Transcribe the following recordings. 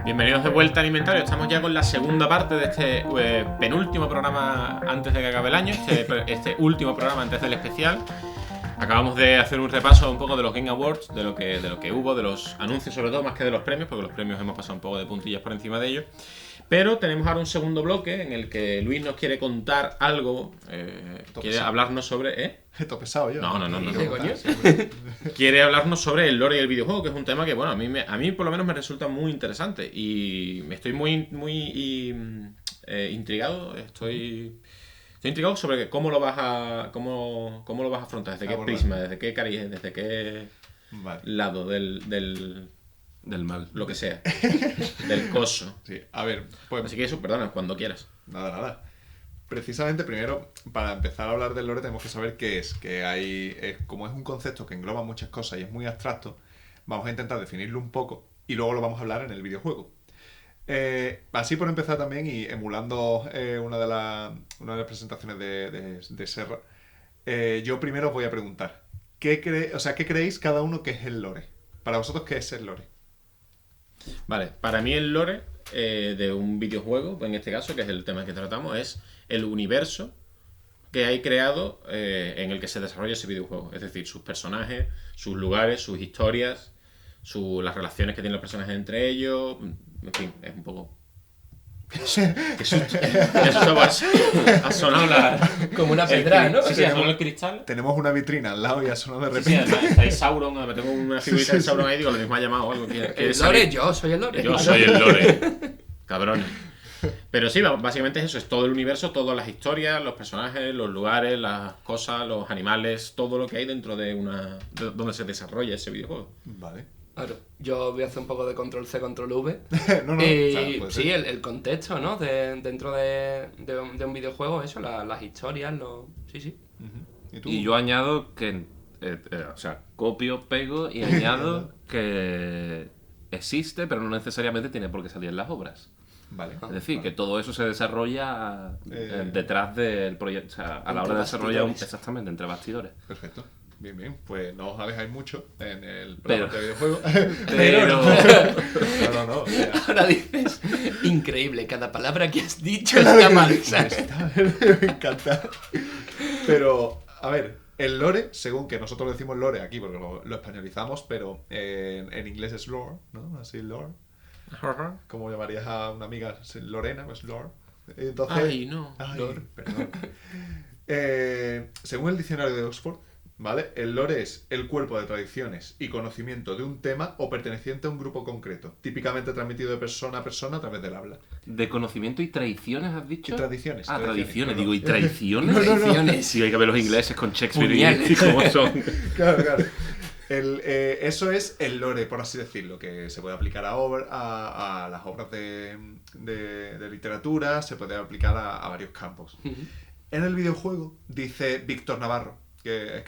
Bienvenidos de vuelta al Inventario. Estamos ya con la segunda parte de este penúltimo programa antes de que acabe el año, este último programa antes del especial. Acabamos de hacer un repaso un poco de los Game Awards, de lo que hubo, de los anuncios sobre todo, más que de los premios, porque los premios hemos pasado un poco de puntillas por encima de ellos. Pero tenemos ahora un segundo bloque en el que Luis nos quiere contar algo, quiere hablarnos sobre... Esto pesado yo. No. ¿Qué coño? Quiere hablarnos sobre el lore y el videojuego, que es un tema que, bueno, a mí por lo menos me resulta muy interesante y me estoy muy intrigado. Estoy intrigado sobre cómo lo vas a afrontar, desde qué prisma, desde qué cariz, desde qué lado del mal, lo que sea, del coso. Sí, a ver, pues... Así que eso, perdona, cuando quieras. Nada. Precisamente, primero, para empezar a hablar del lore tenemos que saber qué es. Como es un concepto que engloba muchas cosas y es muy abstracto, vamos a intentar definirlo un poco y luego lo vamos a hablar en el videojuego. Así por empezar también, y emulando una de las presentaciones de Serra, yo primero os voy a preguntar, ¿qué creéis cada uno que es el lore? Para vosotros, ¿qué es el lore? Vale, para mí el lore de un videojuego, en este caso, que es el tema que tratamos, es el universo que hay creado en el que se desarrolla ese videojuego. Es decir, sus personajes, sus lugares, sus historias, las relaciones que tienen los personajes entre ellos. En fin, es un poco... Qué susto. Ha sonado como una pedra, ¿no? Sí, ha sonado el cristal. Tenemos una vitrina al lado y ha sonado de Sí, repente. está ahí Sauron, me tengo una figurita de Sauron ahí, digo, lo mismo ha llamado o algo. El lore, yo soy el lore. Yo soy el lore. Cabrones. Pero sí, básicamente es eso, es todo el universo, todas las historias, los personajes, los lugares, las cosas, los animales, todo lo que hay dentro de donde se desarrolla ese videojuego. Vale. Claro, yo voy a hacer un poco de control C, control V. No, sí, el contexto, ¿no? Dentro de un videojuego, eso, las historias, Sí. ¿Y tú? Y yo añado que, copio, pego y añado que existe, pero no necesariamente tiene por qué salir en las obras. Vale. Es decir, que todo eso se desarrolla detrás del proyecto, o sea, a la hora de desarrollar exactamente, entre bastidores. Perfecto. Bien. Pues no os alejáis mucho en el Pero- programa de videojuego. Pero... No. Ahora dices, increíble, cada palabra que has dicho está mal. ¿Sabes? Me encanta. Pero, a ver, el lore, según que nosotros decimos lore aquí, porque lo españolizamos, pero en inglés es lore, ¿no? Así lore. Como llamarías a una amiga Lorena, pues lore. Entonces, Ay, no. lore, perdón. Según el diccionario de Oxford, ¿vale? El lore es el cuerpo de tradiciones y conocimiento de un tema o perteneciente a un grupo concreto, típicamente transmitido de persona a persona a través del habla. ¿De conocimiento y tradiciones has dicho? Y tradiciones. Tradiciones. perdón. Digo, ¿y traiciones? No. Tradiciones. Sí, hay que ver los ingleses con Shakespeare Puñales. y cómo son. Claro. Eso es el lore, por así decirlo, que se puede aplicar a las obras de literatura, se puede aplicar a varios campos. En el videojuego, dice Víctor Navarro, que es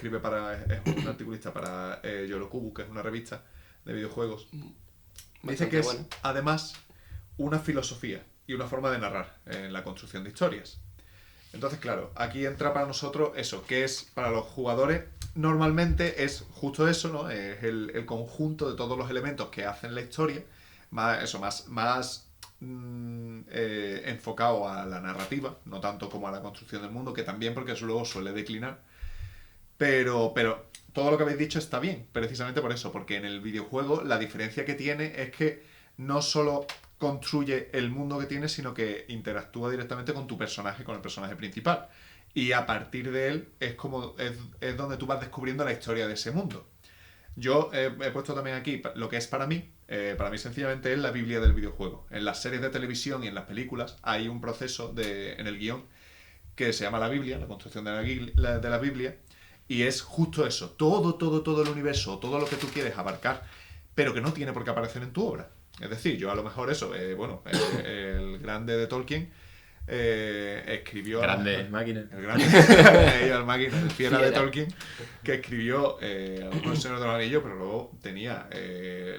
un articulista para Yorokubu, que es una revista de videojuegos, dice que es además una filosofía y una forma de narrar en la construcción de historias. Entonces, claro, aquí entra para nosotros eso, que es para los jugadores, normalmente es justo eso, ¿no? Es el conjunto de todos los elementos que hacen la historia, más enfocado a la narrativa, no tanto como a la construcción del mundo, que también porque eso luego suele declinar. Pero todo lo que habéis dicho está bien, precisamente por eso, porque en el videojuego la diferencia que tiene es que no solo construye el mundo que tiene, sino que interactúa directamente con tu personaje, con el personaje principal. Y a partir de él es donde tú vas descubriendo la historia de ese mundo. Yo he puesto también aquí lo que es para mí sencillamente es la Biblia del videojuego. En las series de televisión y en las películas hay un proceso en el guión que se llama la Biblia, la construcción de la Biblia, y es justo eso, todo el universo, todo lo que tú quieres abarcar, pero que no tiene por qué aparecer en tu obra. Es decir, yo a lo mejor eso, el grande de Tolkien escribió... Grande máquina. El grande, el máquina, el fiera de Tolkien, que escribió El Señor de los Anillos, pero luego tenía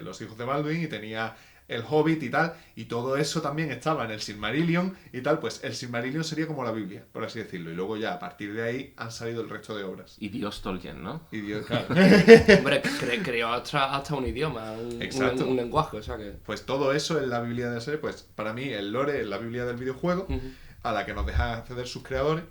Los hijos de Baldwin y tenía el Hobbit y tal, y todo eso también estaba en el Silmarillion y tal, pues el Silmarillion sería como la Biblia, por así decirlo, y luego ya a partir de ahí han salido el resto de obras. Y Dios Tolkien, ¿no? Y Dios, claro. Hombre, creó hasta un idioma, Exacto. un lenguaje, o sea que... Pues todo eso en la Biblia de la serie, pues para mí el lore es la Biblia del videojuego, a la que nos dejan acceder sus creadores,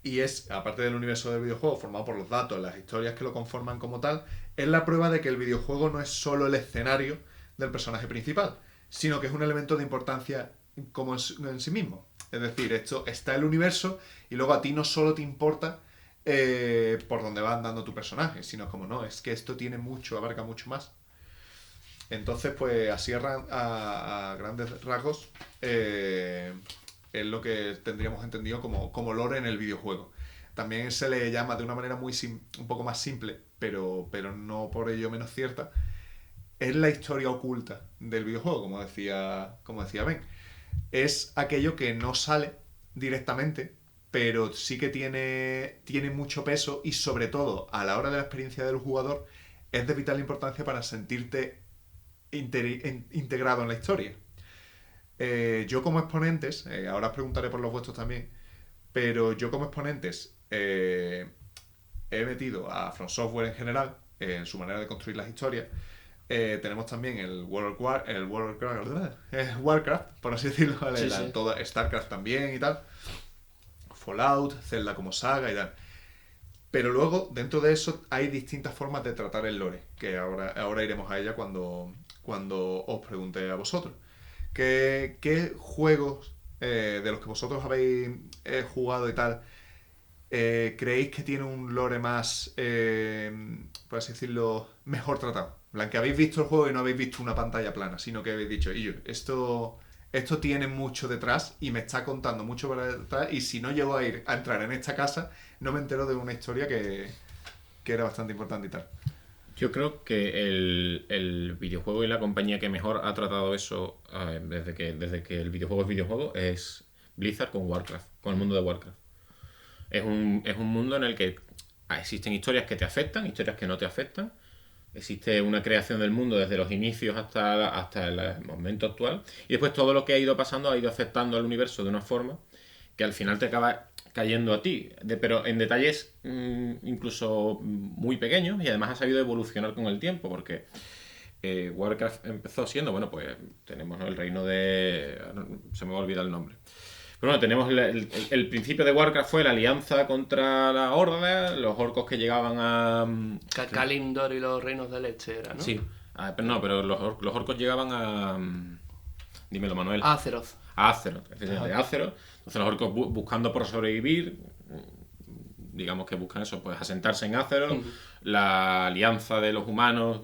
y es, aparte del universo del videojuego, formado por los datos, las historias que lo conforman como tal, es la prueba de que el videojuego no es solo el escenario del personaje principal, sino que es un elemento de importancia como en sí mismo. Es decir, esto está el universo y luego a ti no solo te importa por dónde va andando tu personaje, sino como no, es que esto tiene mucho, abarca mucho más. Entonces, pues así a grandes rasgos es lo que tendríamos entendido como lore en el videojuego. También se le llama de una manera un poco más simple, pero no por ello menos cierta, es la historia oculta del videojuego, como decía Ben. Es aquello que no sale directamente, pero sí que tiene mucho peso y sobre todo a la hora de la experiencia del jugador es de vital importancia para sentirte integrado en la historia. Yo como exponentes, ahora os preguntaré por los vuestros también, pero yo como exponentes he metido a From Software en general en su manera de construir las historias. Tenemos también el Warcraft, por así decirlo, ¿vale? Sí, sí. Todo Starcraft también y tal, Fallout, Zelda como saga y tal. Pero luego, dentro de eso, hay distintas formas de tratar el lore, que ahora iremos a ella cuando os pregunte a vosotros. ¿Qué juegos de los que vosotros habéis jugado y tal creéis que tiene un lore más, por así decirlo, mejor tratado? En plan, que habéis visto el juego y no habéis visto una pantalla plana, sino que habéis dicho, y yo, esto tiene mucho detrás y me está contando mucho para detrás, y si no llego a entrar en esta casa, no me entero de una historia que era bastante importante y tal. Yo creo que el videojuego y la compañía que mejor ha tratado eso desde que el videojuego es videojuego es Blizzard con Warcraft, con el mundo de Warcraft. Es un mundo en el que existen historias que te afectan, historias que no te afectan. Existe una creación del mundo desde los inicios hasta el momento actual. Y después todo lo que ha ido pasando ha ido afectando al universo de una forma que al final te acaba cayendo a ti. Pero en detalles incluso muy pequeños, y además ha sabido evolucionar con el tiempo, porque Warcraft empezó siendo, bueno, pues tenemos, ¿no?, el reino de... se me va a olvidar el nombre. Pero bueno, tenemos el principio de Warcraft fue la alianza contra la Horda, los orcos que llegaban a... Kalimdor y los reinos del este era, ¿no? Sí, pero los orcos llegaban a... dímelo, Manuel. Azeroth. A Azeroth, de Azeroth. Entonces los orcos buscando por sobrevivir, digamos que buscan eso, pues asentarse en Azeroth. La alianza de los humanos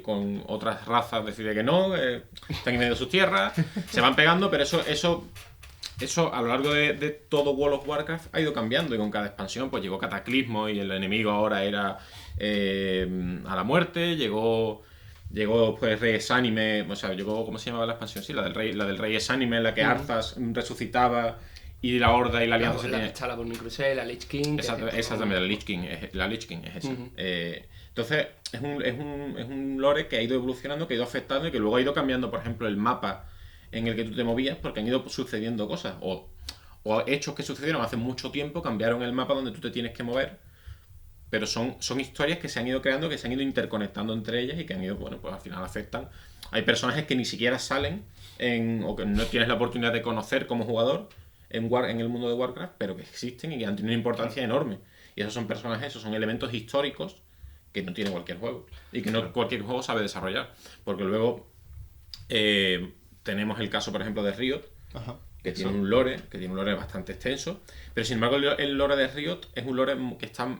con otras razas decide que no, están en medio de sus tierras, se van pegando, pero eso a lo largo de todo World of Warcraft ha ido cambiando, y con cada expansión pues llegó Cataclismo y el enemigo ahora era a la muerte, llegó pues Rey Exánime, o sea, llegó, ¿cómo se llamaba la expansión? Sí, la del Rey Exánime, en la que Arthas resucitaba y la Horda y la Alianza se tenía... Está la Burning Crusade, la Lich King... Exactamente, la Lich King es esa. Entonces, es un lore que ha ido evolucionando, que ha ido afectando y que luego ha ido cambiando, por ejemplo, el mapa en el que tú te movías, porque han ido sucediendo cosas o hechos que sucedieron hace mucho tiempo cambiaron el mapa donde tú te tienes que mover, pero son historias que se han ido creando, que se han ido interconectando entre ellas y que han ido, bueno, pues al final afectan. Hay personajes que ni siquiera salen o que no tienes la oportunidad de conocer como jugador en el mundo de Warcraft, pero que existen y que han tenido una importancia enorme. Y esos son personajes, esos son elementos históricos que no tiene cualquier juego y que no cualquier juego sabe desarrollar, porque luego tenemos el caso, por ejemplo, de Riot, que tiene un lore bastante extenso, pero sin embargo el lore de Riot es un lore que está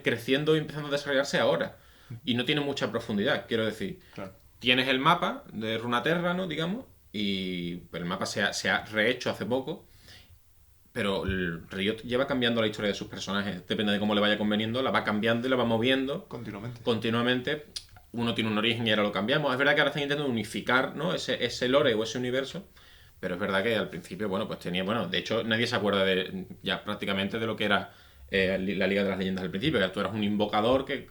creciendo y empezando a desarrollarse ahora, y no tiene mucha profundidad, quiero decir. Claro. Tienes el mapa de Runeterra, ¿no?, digamos, y el mapa se ha rehecho hace poco, pero el Riot lleva cambiando la historia de sus personajes, depende de cómo le vaya conveniendo, la va cambiando y la va moviendo continuamente. Uno tiene un origen y ahora lo cambiamos. Es verdad que ahora están intentando unificar, ¿no?, ese lore o ese universo, pero es verdad que al principio, bueno, pues tenía... Bueno, de hecho, nadie se acuerda ya prácticamente de lo que era la Liga de las Leyendas al principio, que tú eras un invocador que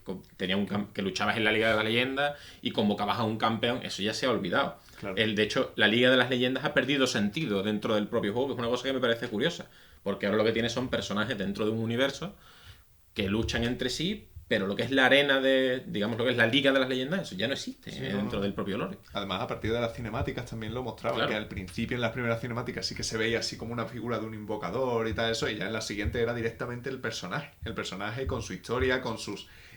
que luchabas en la Liga de las Leyendas y convocabas a un campeón. Eso ya se ha olvidado. Claro. De hecho, la Liga de las Leyendas ha perdido sentido dentro del propio juego, que es una cosa que me parece curiosa, porque ahora lo que tiene son personajes dentro de un universo que luchan entre sí, pero lo que es la arena digamos, lo que es la Liga de las Leyendas, eso ya no existe dentro del propio lore. Además, a partir de las cinemáticas también lo mostraba, Claro. que al principio en las primeras cinemáticas sí que se veía así como una figura de un invocador y tal eso, y ya en la siguiente era directamente el personaje con su historia,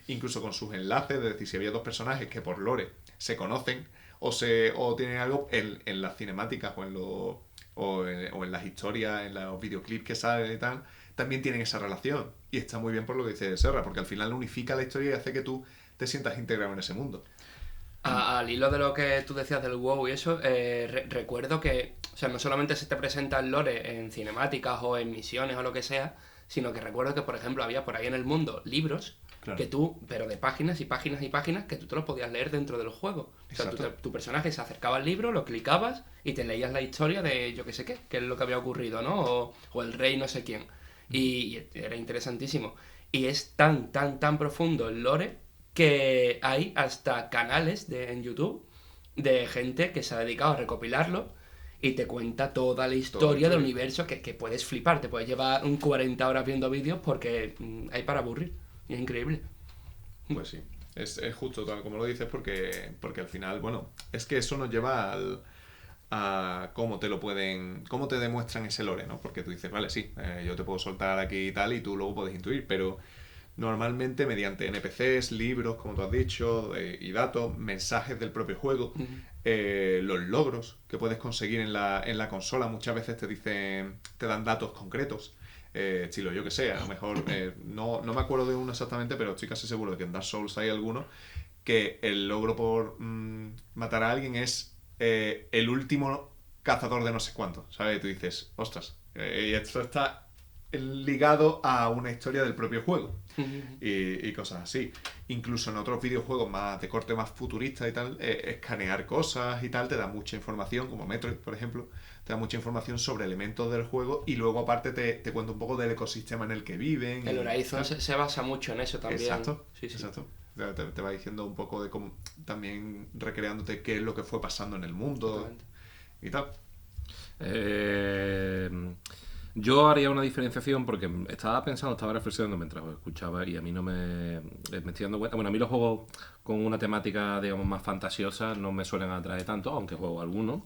incluso con sus enlaces, es decir, si había dos personajes que por lore se conocen o tienen algo en las cinemáticas o en las historias, en los videoclips que salen y tal, también tienen esa relación. Y está muy bien por lo que dice Serra, porque al final unifica la historia y hace que tú te sientas integrado en ese mundo. Al hilo de lo que tú decías del WoW y eso, recuerdo que, o sea, no solamente se te presenta el lore en cinemáticas o en misiones o lo que sea, sino que recuerdo que, por ejemplo, había por ahí en el mundo libros Claro. que tú, pero de páginas y páginas y páginas, que tú te los podías leer dentro del juego. O sea, Exacto. tu personaje se acercaba al libro, lo clicabas y te leías la historia de yo qué sé qué es lo que había ocurrido, ¿no? O el rey no sé quién. Y era interesantísimo. Y es tan profundo el lore que hay hasta canales en YouTube de gente que se ha dedicado a recopilarlo y te cuenta toda la historia del universo que puedes flipar. Te puedes llevar un 40 horas viendo vídeos porque hay para aburrir. Y es increíble. Pues sí, es justo tal como lo dices porque al final, bueno, es que eso nos lleva a cómo cómo te demuestran ese lore, ¿no? Porque tú dices, vale, sí, yo te puedo soltar aquí y tal y tú luego puedes intuir, pero normalmente mediante NPCs, libros, como tú has dicho, y datos, mensajes del propio juego, los logros que puedes conseguir en la consola, muchas veces te dan datos concretos. Estilo, yo que sé, a lo mejor no me acuerdo de uno exactamente, pero estoy casi seguro de que en Dark Souls hay alguno que el logro por matar a alguien es el último cazador de no sé cuánto, ¿sabes? Y tú dices, ostras, y esto está ligado a una historia del propio juego y cosas así. Incluso en otros videojuegos más de corte más futurista y tal, escanear cosas y tal te da mucha información, como Metroid, por ejemplo, te da mucha información sobre elementos del juego y luego aparte te cuenta un poco del ecosistema en el que viven. El Horizon se basa mucho en eso también. Exacto, Sí. exacto. Te va diciendo un poco de cómo, también recreándote qué es lo que fue pasando en el mundo y tal. Yo haría una diferenciación porque estaba reflexionando mientras os escuchaba y a mí no me estoy dando cuenta. Bueno, a mí los juegos con una temática, digamos, más fantasiosa no me suelen atraer tanto, aunque juego algunos.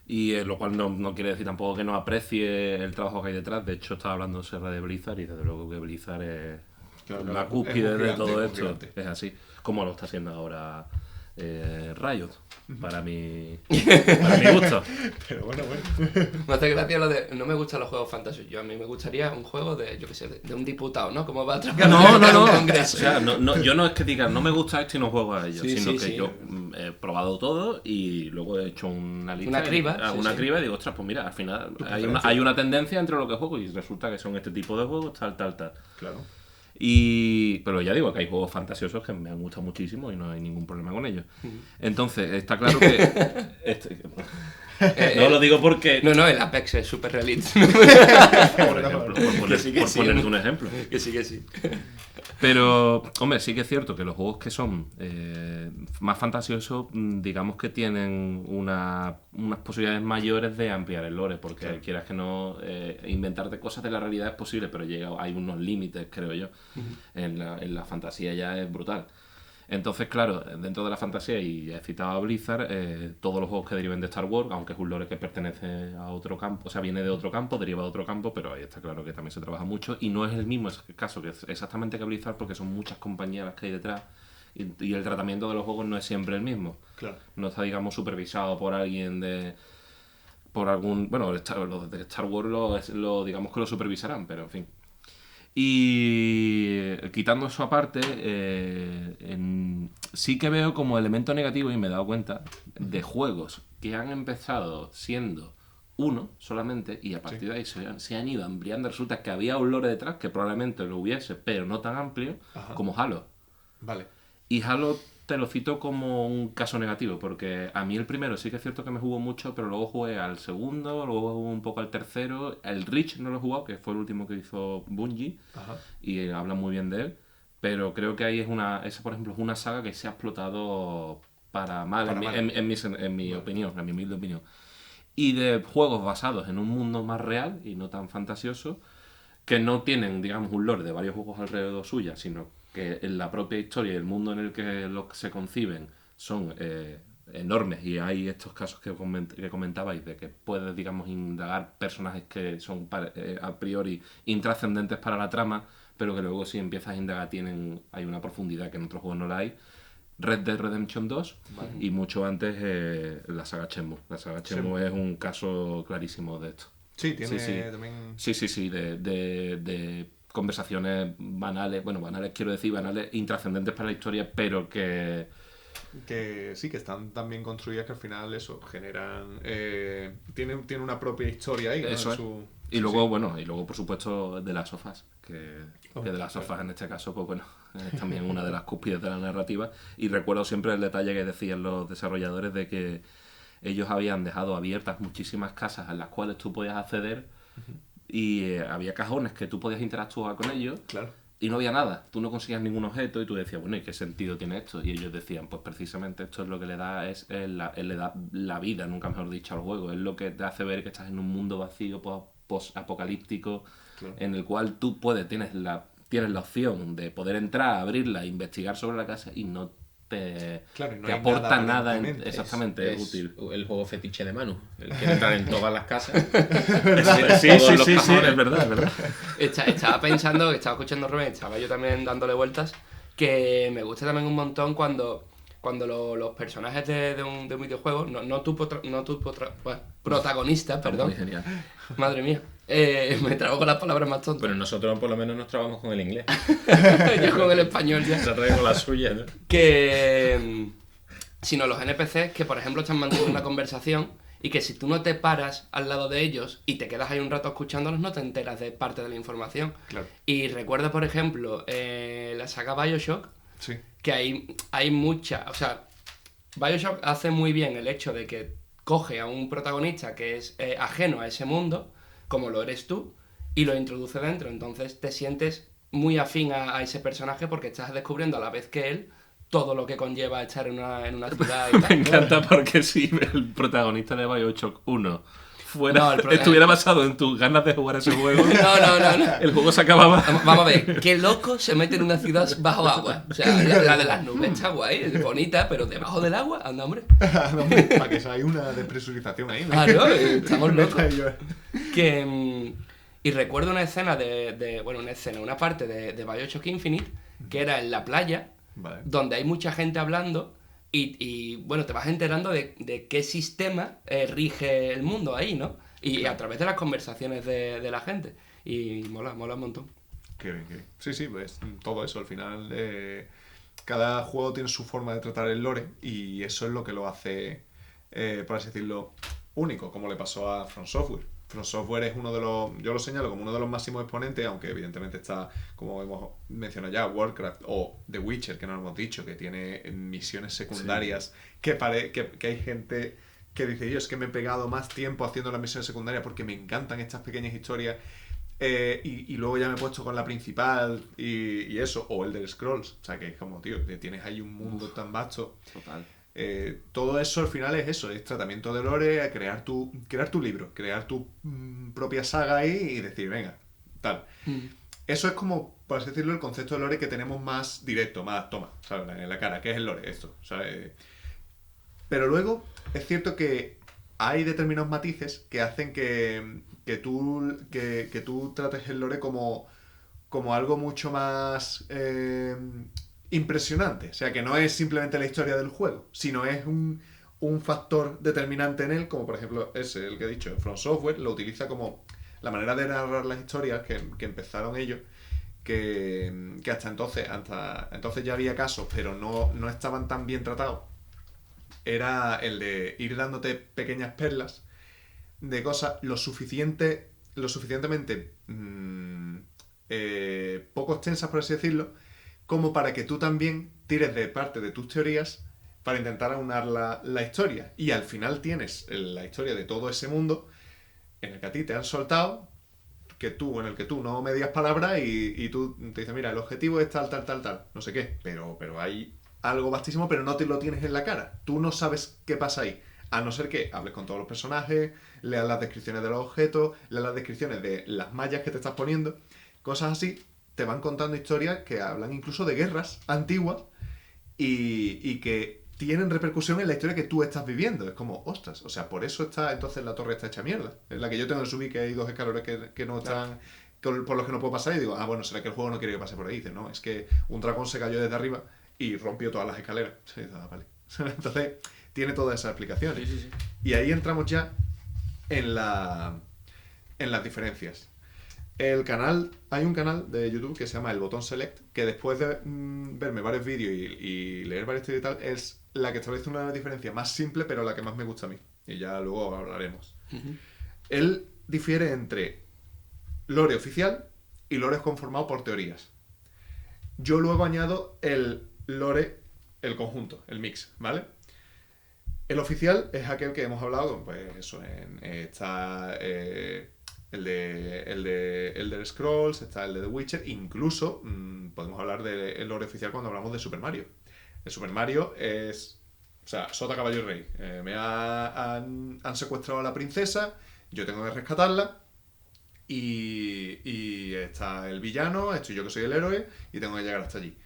Y lo cual no quiere decir tampoco que no aprecie el trabajo que hay detrás. De hecho, estaba hablando Serra de Blizzard y desde luego que Blizzard es la cúspide de todo esto. Es así, como lo está haciendo ahora Riot, para mi gusto. Pero bueno. Me hace gracia lo de no me gustan los juegos fantasiosos. A mí me gustaría un juego de, yo qué sé, de un diputado, ¿no? Como va a trabajar en un congreso. O sea, yo no es que diga no me gusta esto y no juego a ello, Sí, sino sí, que sí. yo he probado todo y luego he hecho una lista. Una criba, sí. Criba y digo, ostras, pues mira, al final hay una tendencia entre lo que juego y resulta que son este tipo de juegos, tal. Claro. Pero ya digo que hay juegos fantasiosos que me han gustado muchísimo y no hay ningún problema con ellos. Entonces, está claro que... no lo digo porque... No, el Apex es súper realista. por ejemplo, por ponerte un ejemplo. Que sí. Pero, hombre, sí que es cierto que los juegos que son más fantasiosos, digamos que tienen unas posibilidades mayores de ampliar el lore, porque Claro. quieras que no, inventarte cosas de la realidad es posible, pero hay unos límites, creo yo. En la fantasía ya es brutal. Entonces, claro, dentro de la fantasía, y ya he citado a Blizzard, todos los juegos que deriven de Star Wars, aunque es un lore que pertenece a otro campo, o sea, viene de otro campo, deriva de otro campo, pero ahí está claro que también se trabaja mucho, y no es el mismo caso que exactamente que Blizzard, porque son muchas compañías las que hay detrás, y el tratamiento de los juegos no es siempre el mismo. Claro. No está, digamos, supervisado por alguien bueno, los de Star Wars digamos que lo supervisarán, pero en fin. Y quitando eso aparte, sí que veo como elemento negativo, y me he dado cuenta, de juegos que han empezado siendo uno solamente y a partir de ahí se han ido ampliando. Resulta que había un lore detrás que probablemente lo hubiese, pero no tan amplio, Ajá. como Halo. Vale. Y Halo te lo cito como un caso negativo, porque a mí el primero sí que es cierto que me jugó mucho, pero luego jugué al segundo, luego jugué un poco al tercero. El Reach no lo he jugado, que fue el último que hizo Bungie, Ajá. y hablan muy bien de él. Pero creo que ahí esa, por ejemplo, es una saga que se ha explotado para mal, Para mal. en mi opinión, en mi humilde opinión. Y de juegos basados en un mundo más real y no tan fantasioso, que no tienen, digamos, un lore de varios juegos alrededor suya, sino que en la propia historia y el mundo en el que se conciben son enormes, y hay estos casos que comentabais de que puedes, digamos, indagar personajes que son a priori intrascendentes para la trama, pero que luego si empiezas a indagar hay una profundidad que en otros juegos no la hay. Red Dead Redemption 2 y mucho antes la saga Shenmue. La saga Shenmue es un caso clarísimo de esto. Sí, tiene Sí. también... Sí, de conversaciones banales, bueno, banales quiero decir, banales intrascendentes para la historia, pero que sí, que están tan bien construidas que al final eso generan... tiene una propia historia ahí, ¿no? eso es. Y luego, bueno, por supuesto The Last of Us, que The Last of Us en este caso, pues bueno, es también una de las cúspides de la narrativa. Y recuerdo siempre el detalle que decían los desarrolladores de que ellos habían dejado abiertas muchísimas casas a las cuales tú podías acceder, y había cajones que tú podías interactuar con ellos. Claro. Y no había nada, tú no conseguías ningún objeto y tú decías, bueno, ¿y qué sentido tiene esto? Y ellos decían, pues precisamente esto es lo que le da le da la vida, nunca mejor dicho, al juego. Es lo que te hace ver que estás en un mundo vacío, post-apocalíptico, Claro. en el cual tú tienes la opción de poder entrar, abrirla, investigar sobre la casa y no Claro, y no te hay aporta nada nada aparentemente. exactamente Es útil. el juego fetiche de Manu. Él quiere entrar en todas las casas. Sí, es verdad. Estaba pensando, estaba escuchando a Rubén, estaba yo también dándole vueltas, que me gusta también un montón cuando los personajes de un videojuego, protagonistas, perdón, Muy genial. madre mía, me trago con las palabras más tontas. Pero nosotros por lo menos nos trabamos con el inglés. Yo con el español ya. Se trae con la suya, ¿no? Que sino los NPCs que por ejemplo están manteniendo una conversación y que si tú no te paras al lado de ellos y te quedas ahí un rato escuchándolos, no te enteras de parte de la información. Claro. Y recuerdo por ejemplo la saga BioShock, Sí. que hay mucha, o sea, BioShock hace muy bien el hecho de que coge a un protagonista que es ajeno a ese mundo, como lo eres tú, y lo introduce dentro. Entonces te sientes muy afín a ese personaje porque estás descubriendo a la vez que él todo lo que conlleva estar en una ciudad y Me tal. encanta porque si el protagonista de BioShock 1 No, estuviera basado en tus ganas de jugar ese juego, No. el juego se acababa. Vamos a ver, qué loco se mete en una ciudad bajo agua. O sea, la de las nubes está guay, es bonita, pero debajo del agua, anda, hombre. Para que hay una despresurización ahí, ¿no? Claro, estamos locos. Ahí yo- Y recuerdo una escena una parte de BioShock Infinite, que era en la playa, Vale. donde hay mucha gente hablando y bueno, te vas enterando de qué sistema rige el mundo ahí, ¿no? Y a través de las conversaciones de la gente. Y mola un montón. Qué bien, qué bien. Sí, pues todo eso. Al final, cada juego tiene su forma de tratar el lore y eso es lo que lo hace, por así decirlo, único, como le pasó a From Software. From Software es uno de los, yo lo señalo como uno de los máximos exponentes, aunque evidentemente está, como hemos mencionado ya, Warcraft o The Witcher, que no lo hemos dicho, que tiene misiones secundarias, que hay gente que dice, yo es que me he pegado más tiempo haciendo las misiones secundarias porque me encantan estas pequeñas historias. Y luego ya me he puesto con la principal y eso, o Elder Scrolls, o sea que es como, tío, tienes ahí un mundo tan vasto. Total. Todo eso al final es eso, es tratamiento de lore, crear tu libro, crear tu propia saga ahí y decir, venga, tal. Eso es como, por así decirlo, el concepto de lore que tenemos más directo, más toma, ¿sabes? En la cara, ¿qué es el lore? Esto, ¿sabes? Pero luego es cierto que hay determinados matices que hacen que tú trates el lore como algo mucho más impresionante. O sea, que no es simplemente la historia del juego, sino es un factor determinante en él, como por ejemplo el que he dicho, From Software lo utiliza como la manera de narrar las historias que empezaron ellos, que hasta entonces ya había casos, pero no estaban tan bien tratados. Era el de ir dándote pequeñas perlas de cosas lo suficientemente poco extensas, por así decirlo, como para que tú también tires de parte de tus teorías para intentar aunar la historia. Y al final tienes la historia de todo ese mundo en el que a ti te han soltado, en el que tú no me digas palabras y tú te dices, mira, el objetivo es tal, tal, tal, tal, no sé qué, pero hay algo vastísimo, pero no te lo tienes en la cara. Tú no sabes qué pasa ahí. A no ser que hables con todos los personajes, leas las descripciones de los objetos, leas las descripciones de las mallas que te estás poniendo, cosas así. Te van contando historias que hablan incluso de guerras antiguas y que tienen repercusión en la historia que tú estás viviendo. Es como, ostras, o sea, por eso entonces la torre está hecha mierda. Es la que yo tengo en subir, que hay 2 escalones que no están, por los que no puedo pasar, y digo, bueno, será que el juego no quiere que pase por ahí. Dice, no, es que un dragón se cayó desde arriba y rompió todas las escaleras. Sí, vale. Entonces, tiene todas esas explicaciones. Sí. Y ahí entramos ya en las diferencias. Hay un canal de YouTube que se llama El Botón Select, que después de verme varios vídeos y leer varios teorías y tal, es la que establece una diferencia más simple, pero la que más me gusta a mí. Y ya luego hablaremos. Él difiere entre lore oficial y lore conformado por teorías. Yo luego añado el lore, el conjunto, el mix, ¿vale? El oficial es aquel que hemos hablado, pues eso, está el de Elder Scrolls, está el de The Witcher, incluso podemos hablar del lore oficial cuando hablamos de Super Mario. El Super Mario es, o sea, sota, caballo y rey. Han secuestrado a la princesa, yo tengo que rescatarla, y está el villano, estoy yo que soy el héroe, y tengo que llegar hasta allí.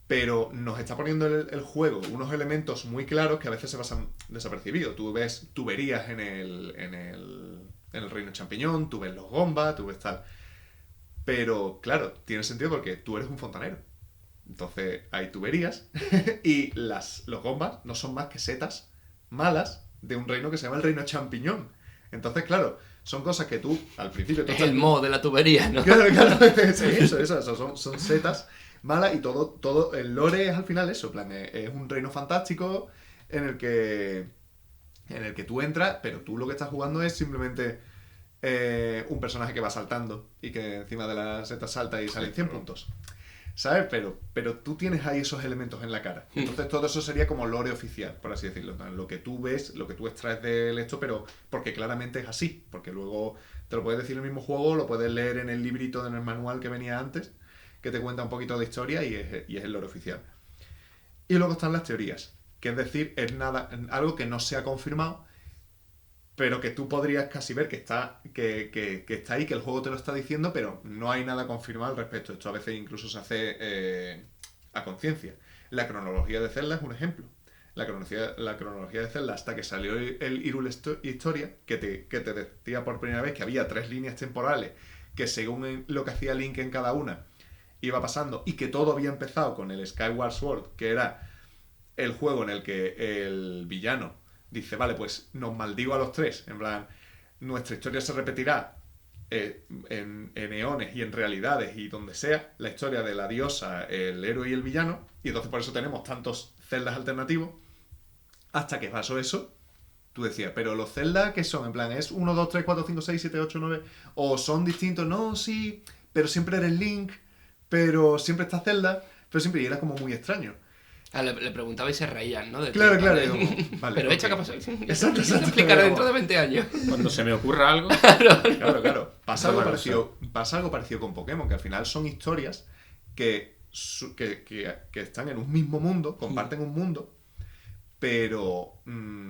Pero nos está poniendo el juego unos elementos muy claros que a veces se pasan desapercibidos. Tú ves tuberías en el reino champiñón, tú ves los gombas, tú ves tal. Pero, claro, tiene sentido porque tú eres un fontanero. Entonces, hay tuberías y los gombas no son más que setas malas de un reino que se llama el reino champiñón. Entonces, claro, son cosas que tú, al principio... Es el modo de la tubería, ¿no? Claro, sí, eso son setas malas y todo el lore es al final eso, en plan, es un reino fantástico en el que tú entras, pero tú lo que estás jugando es simplemente un personaje que va saltando y que encima de la seta salta y salen 100 puntos. ¿Sabes? Pero tú tienes ahí esos elementos en la cara. Entonces todo eso sería como lore oficial, por así decirlo. Lo que tú ves, lo que tú extraes del esto, pero porque claramente es así. Porque luego te lo puedes decir en el mismo juego, lo puedes leer en el librito, en el manual que venía antes, que te cuenta un poquito de historia y es el lore oficial. Y luego están las teorías, que es decir, es algo que no se ha confirmado, pero que tú podrías casi ver que está ahí, que el juego te lo está diciendo, pero no hay nada confirmado al respecto. Esto a veces incluso se hace a conciencia. La cronología de Zelda es un ejemplo. La cronología de Zelda, hasta que salió el Hyrule Historia, que te decía por primera vez que había 3 líneas temporales, que según lo que hacía Link en cada una, iba pasando, y que todo había empezado con el Skyward Sword, que era el juego en el que el villano dice, vale, pues nos maldigo a los 3, en plan, nuestra historia se repetirá en eones y en realidades y donde sea, la historia de la diosa, el héroe y el villano, y entonces por eso tenemos tantos Zeldas alternativos. Hasta que pasó eso, tú decías, pero los Zelda, ¿qué son? En plan, ¿es 1, 2, 3, 4, 5, 6, 7, 8, 9? ¿O son distintos? No, sí, pero siempre eres Link, pero siempre está Zelda, pero siempre, y era como muy extraño. Le preguntaba y se reían, ¿no? Claro. Vale, pero hecho, okay. ¿qué pasó? Exacto. Te explicaré dentro de 20 años. Cuando se me ocurra algo... Claro. Pasa algo parecido con Pokémon, que al final son historias que están en un mismo mundo, comparten un mundo, pero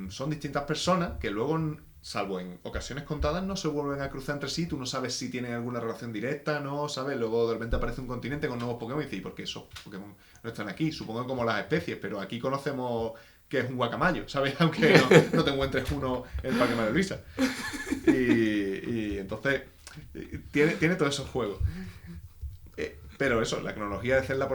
son distintas personas que luego, salvo en ocasiones contadas, no se vuelven a cruzar entre sí. Tú no sabes si tienen alguna relación directa, no sabes. Luego de repente aparece un continente con nuevos Pokémon y dices, ¿y por qué esos Pokémon no están aquí? Supongo como las especies, pero aquí conocemos que es un guacamayo, ¿sabes? Aunque no te encuentres uno en el Parque María Luisa. Y entonces tiene todos esos juegos. Pero eso, la cronología de Zelda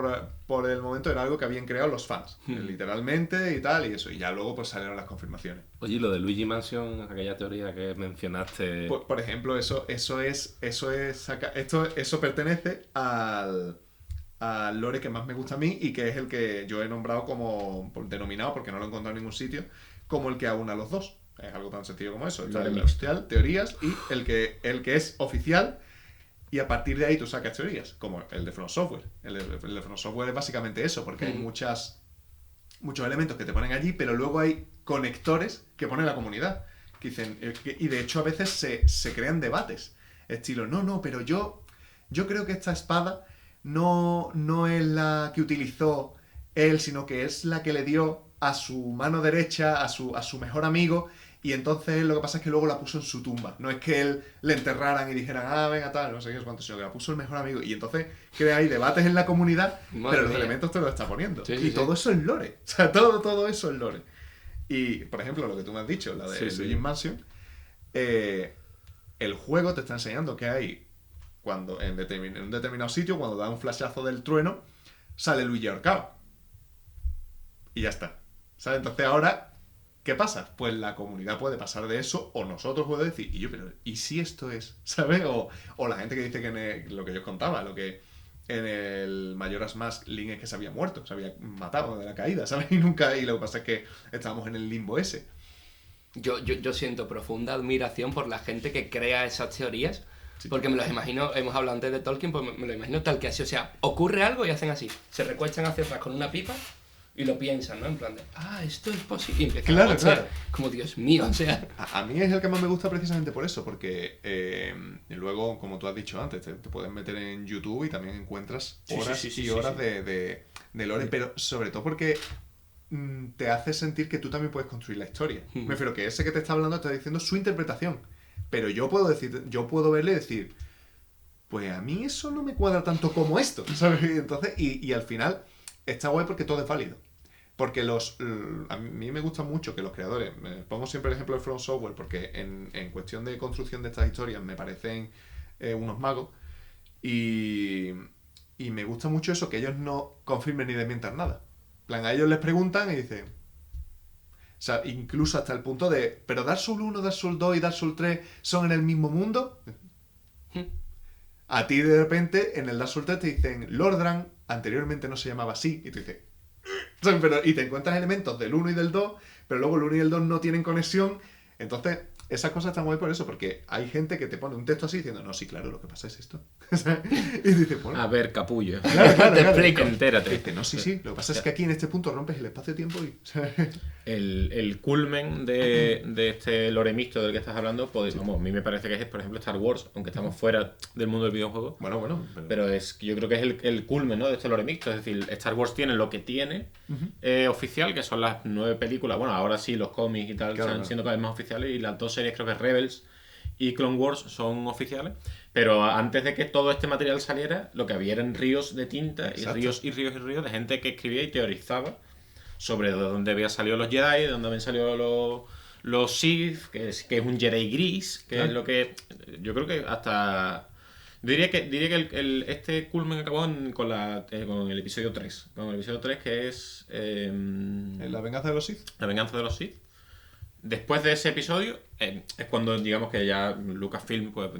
por el momento era algo que habían creado los fans, literalmente y tal, y eso. Y ya luego pues salieron las confirmaciones. Oye, lo de Luigi Mansion, aquella teoría que mencionaste... Por ejemplo, eso pertenece al lore que más me gusta a mí y que es el que yo he nombrado denominado, porque no lo he encontrado en ningún sitio, como el que aúna los dos. Es algo tan sencillo como eso. Está el oficial, teorías, y el que es oficial, y a partir de ahí tú sacas teorías, como el de From Software. El de From Software es básicamente eso, porque hay muchos elementos que te ponen allí, pero luego hay conectores que pone la comunidad. Que dicen, y de hecho a veces se crean debates. Estilo, no, pero yo creo que esta espada no es la que utilizó él, sino que es la que le dio a su mano derecha, a su mejor amigo, y entonces lo que pasa es que luego la puso en su tumba. No es que él le enterraran y dijeran, venga, tal, no sé qué es cuánto, sino que la puso el mejor amigo. Y entonces crea ahí debates en la comunidad, pero los elementos te los está poniendo. Sí, y todo eso es lore. O sea, todo eso es lore. Y, por ejemplo, lo que tú me has dicho, la de Luigi's Mansion, el juego te está enseñando que hay, cuando en un determinado sitio, cuando da un flashazo del trueno, sale Luigi ahorcado. Y ya está. ¿Sabes? Entonces ahora, ¿qué pasa? Pues la comunidad puede pasar de eso, o nosotros podemos decir, ¿y si esto es? ¿Sabes? O la gente que dice que lo que yo os contaba, lo que en el Majora's Mask Link es que se había muerto, se había matado de la caída, ¿sabes? Y lo que pasa es que estábamos en el limbo ese. Yo siento profunda admiración por la gente que crea esas teorías, porque me los imagino, hemos hablado antes de Tolkien, pues me lo imagino tal que así, o sea, ocurre algo y hacen así, se recuestan hacia atrás con una pipa y lo piensan, ¿no? En plan de, esto es posible, y empiezan a Claro. como Dios mío, o sea... A mí es el que más me gusta precisamente por eso, porque luego, como tú has dicho antes, te puedes meter en YouTube y también encuentras horas y horas de lore, pero sobre todo porque te hace sentir que tú también puedes construir la historia. Me refiero que ese que te está hablando está diciendo su interpretación, pero yo puedo verle y decir, pues a mí eso no me cuadra tanto como esto, ¿sabes? Entonces, y al final está guay porque todo es válido. Porque a mí me gusta mucho que los creadores, pongo siempre el ejemplo de From Software, porque en cuestión de construcción de estas historias me parecen unos magos, y me gusta mucho eso, que ellos no confirmen ni desmientan nada. En plan, a ellos les preguntan y dicen... O sea, incluso hasta el punto de... ¿Pero Dark Souls 1, Dark Souls 2 y Dark Souls 3 son en el mismo mundo? A ti de repente en el Dark Souls 3 te dicen Lordran, anteriormente no se llamaba así, y tú dices... y te encuentras elementos del 1 y del 2, pero luego el 1 y el 2 no tienen conexión. Entonces, esas cosas están muy por eso, porque hay gente que te pone un texto así diciendo, no, sí, claro, lo que pasa es esto. Y dices, bueno... A ver, capullo. Claro, Te explico. Entérate. Y dices, no, sí, lo que pasa es que aquí en este punto rompes el espacio-tiempo y... El culmen de este lore mixto del que estás hablando, pues, vamos, a mí me parece que es, por ejemplo, Star Wars, aunque estamos fuera del mundo del videojuego. Bueno, Pero yo creo que es el culmen, ¿no?, de este lore mixto. Es decir, Star Wars tiene lo que tiene oficial, que son las 9 películas. Bueno, ahora sí, los cómics y tal están siendo cada vez más oficiales. Y las 2 series, creo que Rebels y Clone Wars, son oficiales. Pero antes de que todo este material saliera, lo que había eran ríos de tinta y ríos de gente que escribía y teorizaba sobre de dónde habían salido los Jedi, de dónde habían salido los Sith, que es un Jedi gris, que es lo que... Yo creo que hasta... Diría que este culmen acabó con el episodio 3. Con el episodio 3, que es... ¿La venganza de los Sith? La venganza de los Sith. Después de ese episodio, es cuando digamos que ya Lucasfilm pues,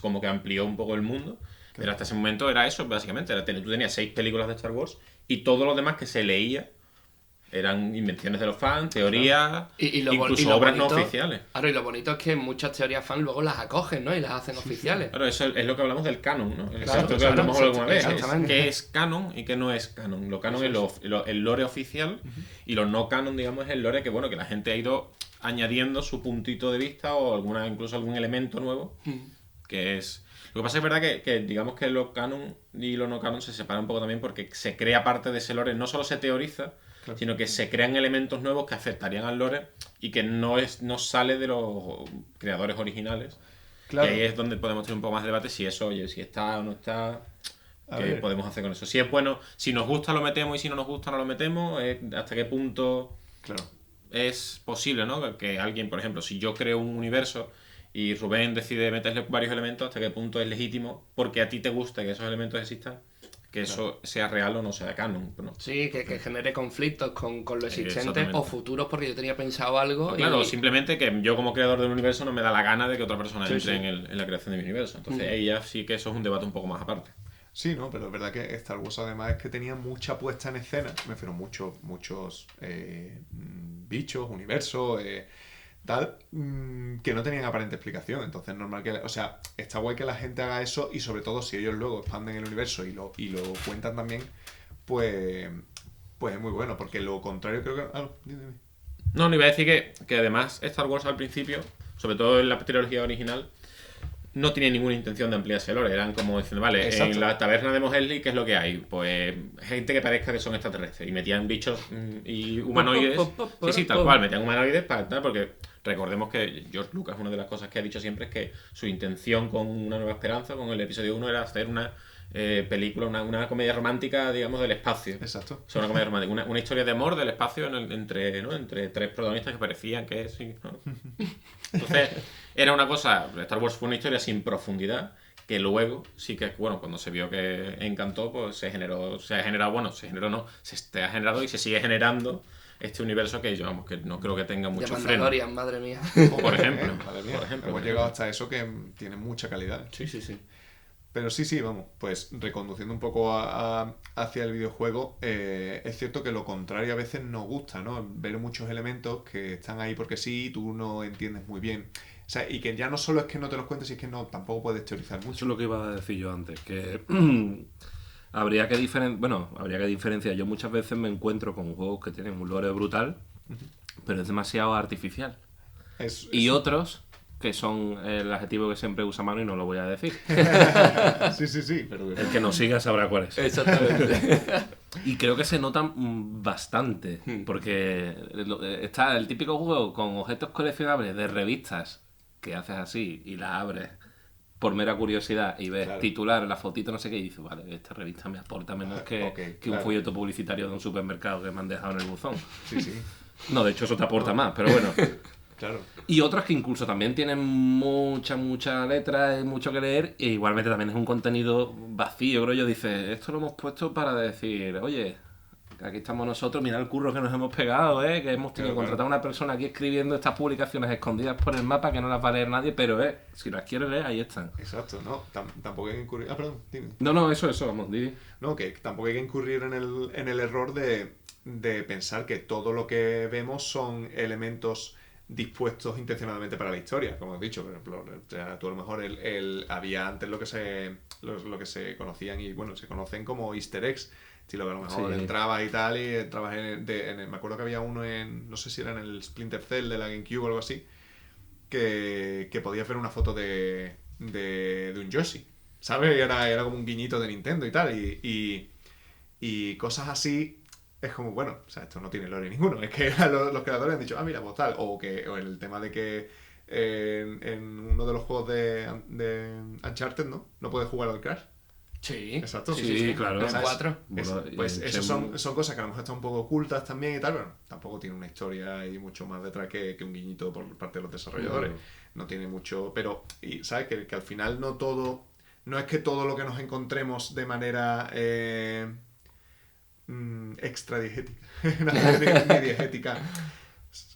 como que amplió un poco el mundo. Pero hasta ese momento era eso, básicamente. Tú tenías 6 películas de Star Wars y todo lo demás que se leía eran invenciones de los fans, teorías, incluso obras no oficiales. Claro, y lo bonito es que muchas teorías fans luego las acogen, ¿no? Y las hacen oficiales. Claro, eso es lo que hablamos del canon, ¿no? Claro, que hablamos alguna vez. exactamente. ¿Qué es canon y qué no es canon? Lo canon es el lore oficial y lo no canon, digamos, es el lore que, bueno, que la gente ha ido añadiendo su puntito de vista o incluso algún elemento nuevo, que es... Lo que pasa es verdad que digamos que lo canon y lo no canon se separan un poco también porque se crea parte de ese lore, no solo se teoriza, sino que se crean elementos nuevos que afectarían al lore y que no sale de los creadores originales. Claro. Y ahí es donde podemos tener un poco más de debate si eso, oye, si está o no está, qué podemos hacer con eso. Si es bueno, si nos gusta lo metemos y si no nos gusta no lo metemos, hasta qué punto es posible, ¿no? Que alguien, por ejemplo, si yo creo un universo y Rubén decide meterle varios elementos, hasta qué punto es legítimo porque a ti te gusta que esos elementos existan, que eso sea real o no sea canon, ¿no? Sí, que genere conflictos con lo existente o futuros porque yo tenía pensado algo. Claro, simplemente que yo como creador del universo no me da la gana de que otra persona entre en la creación de mi universo. Entonces ahí ya sí que eso es un debate un poco más aparte. Sí, no, pero es verdad que Star Wars además es que tenía mucha puesta en escena, me refiero muchos bichos, universos, tal, que no tenían aparente explicación. Entonces, normal que... O sea, está guay que la gente haga eso y sobre todo si ellos luego expanden el universo y lo cuentan también, pues es muy bueno, porque lo contrario creo que... dime. No, iba a decir que además Star Wars al principio, sobre todo en la trilogía original, no tenía ninguna intención de ampliarse el lore. Eran como diciendo, vale, Exacto. en la taberna de Mos Eisley, ¿qué es lo que hay? Pues gente que parezca que son extraterrestres. Y metían bichos y humanoides. Sí, tal cual, metían humanoides para tal, porque recordemos que George Lucas, una de las cosas que ha dicho siempre es que su intención con Una Nueva Esperanza, con el episodio 1, era hacer una película, una comedia romántica, digamos, del espacio. Exacto. O sea, una comedia romántica, una historia de amor del espacio entre tres protagonistas que parecían que sí, ¿no? Entonces, era una cosa, Star Wars fue una historia sin profundidad, que luego sí que, bueno, cuando se vio que encantó, pues se ha generado y se sigue generando este universo que yo, vamos, que no creo que tenga De mucho freno. Mandalorian, madre mía. Por ejemplo. Madre mía, Por ejemplo. hemos llegado hasta eso que tiene mucha calidad. Sí. Pero sí, vamos, pues reconduciendo un poco hacia el videojuego, es cierto que lo contrario a veces nos gusta, ¿no? Ver muchos elementos que están ahí porque sí y tú no entiendes muy bien. O sea, y que ya no solo es que no te los cuentes, es que no tampoco puedes teorizar Eso mucho. es lo que iba a decir yo antes, que habría que diferenciar. Yo muchas veces me encuentro con juegos que tienen un lore brutal, pero es demasiado artificial. Y otros que son el adjetivo que siempre usa Manu y no lo voy a decir. Sí, pero... El que nos siga sabrá cuál es. Exactamente. Y creo que se notan bastante, porque está el típico juego con objetos coleccionables de revistas que haces así y las abres por mera curiosidad y ves Claro. titular, la fotito, no sé qué, y dices, vale, esta revista me aporta menos que un claro. folleto publicitario de un supermercado que me han dejado en el buzón. Sí, No, de hecho eso te aporta más, pero bueno. claro. Y otras que incluso también tienen mucha letra y mucho que leer, e igualmente también es un contenido vacío, creo yo. Dice, esto lo hemos puesto para decir, oye, aquí estamos nosotros, mira el curro que nos hemos pegado, que hemos tenido que contratar a una persona aquí escribiendo estas publicaciones escondidas por el mapa que no las va a leer nadie, pero si las quieres leer, ahí están. Exacto, no, tampoco hay que incurrir... perdón, dime. No, eso, vamos, Didi. No, que tampoco hay que incurrir en el error de pensar que todo lo que vemos son elementos dispuestos intencionadamente para la historia, como he dicho. Por ejemplo, tú a lo mejor había antes lo que se conocían y bueno, se conocen como easter eggs, estilo que a lo mejor Sí. entrabas y tal y entrabas me acuerdo que había uno no sé si era en el Splinter Cell de la GameCube o algo así, que podías ver una foto de un Yoshi, ¿sabes? Y era como un guiñito de Nintendo y tal, y cosas así. Es como, bueno, o sea, esto no tiene lore ninguno. Es que los creadores han dicho, mira, pues tal. O el tema de que en uno de los juegos de Uncharted, ¿no? No puedes jugar al Crash. Sí. Exacto. Sí, claro. En ¿Sabes? 4. Bueno, Pues y eso Shenmue- son cosas que a lo mejor están un poco ocultas también y tal, pero tampoco tiene una historia y mucho más detrás que un guiñito por parte de los desarrolladores. No tiene mucho... Pero, y ¿sabes? Que al final no todo... No es que todo lo que nos encontremos de manera extradiegética, ni diegética,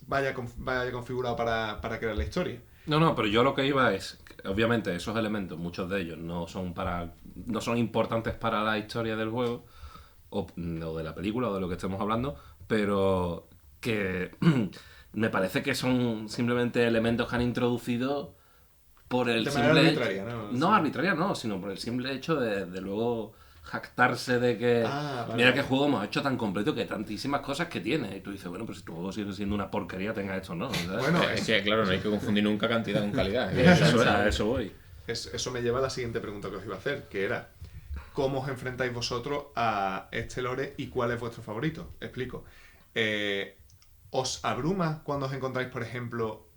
vaya configurado para crear la historia. No, pero yo lo que iba es, obviamente esos elementos, muchos de ellos no son importantes para la historia del juego o de la película o de lo que estemos hablando, pero que me parece que son simplemente elementos que han introducido por el De manera simple arbitraria, ¿no? No, Sí. arbitraria no, sino por el simple hecho de luego jactarse de que Vale. mira qué juego hemos hecho tan completo que tantísimas cosas que tiene. Y tú dices, bueno, pues si tu juego sigue siendo una porquería, tenga esto, ¿no? ¿Sabes? Bueno, Es que, claro, no hay que confundir nunca cantidad con calidad. A eso voy. Eso me lleva a la siguiente pregunta que os iba a hacer, que era ¿cómo os enfrentáis vosotros a este lore y cuál es vuestro favorito? Explico. ¿Os abruma cuando os encontráis, por ejemplo,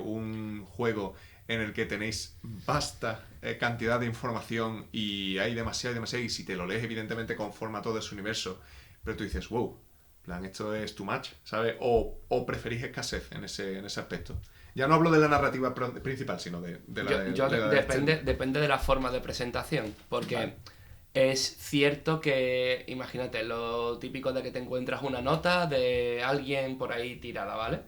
un juego en el que tenéis vasta cantidad de información y hay demasiado, y si te lo lees evidentemente conforma todo ese universo, pero tú dices, wow, plan, esto es too much, ¿sabes? O preferís escasez en ese aspecto? Ya no hablo de la narrativa principal, sino de la Depende de la forma de presentación, porque Vale. es cierto que, imagínate, lo típico de que te encuentras una nota de alguien por ahí tirada, ¿vale?